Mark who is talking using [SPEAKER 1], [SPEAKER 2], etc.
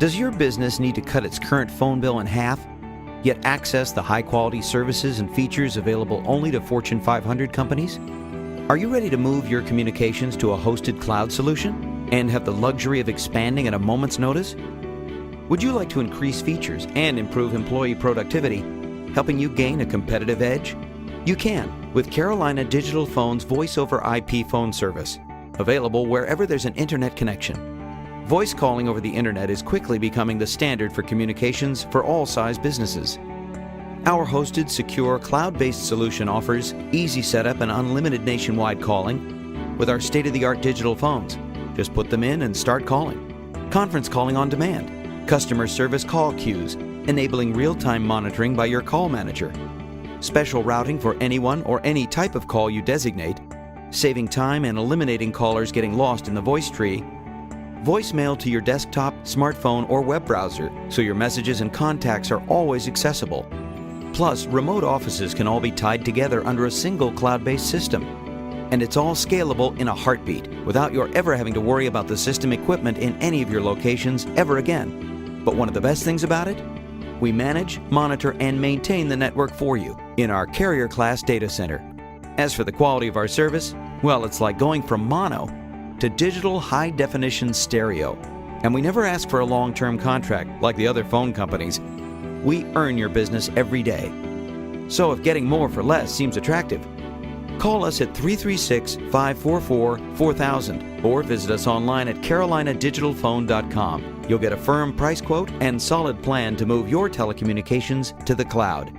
[SPEAKER 1] Does your business need to cut its current phone bill in half, yet access the high-quality services and features available only to Fortune 500 companies? Are you ready to move your communications to a hosted cloud solution and have the luxury of expanding at a moment's notice? Would you like to increase features and improve employee productivity, helping you gain a competitive edge? You can with Carolina Digital Phone's Voice over IP phone service, available wherever there's an internet connection. Voice calling over the internet is quickly becoming the standard for communications for all size businesses. Our hosted, secure, cloud-based solution offers easy setup and unlimited nationwide calling with our state-of-the-art digital phones. Just put them in and start calling. Conference calling on demand. Customer service call queues, enabling real-time monitoring by your call manager. Special routing for anyone or any type of call you designate, saving time and eliminating callers getting lost in the voice tree. Voicemail to your desktop, smartphone, or web browser, so your messages and contacts are always accessible. Plus, remote offices can all be tied together under a single cloud-based system. And it's all scalable in a heartbeat, without your ever having to worry about the system equipment in any of your locations ever again. But one of the best things about it? We manage, monitor, and maintain the network for you in our carrier-class data center. As for the quality of our service, well, it's like going from mono to digital high-definition stereo. And we never ask for a long-term contract like the other phone companies. We earn your business every day. So if getting more for less seems attractive, call us at 336-544-4000 or visit us online at carolinadigitalphone.com. You'll get a firm price quote and solid plan to move your telecommunications to the cloud.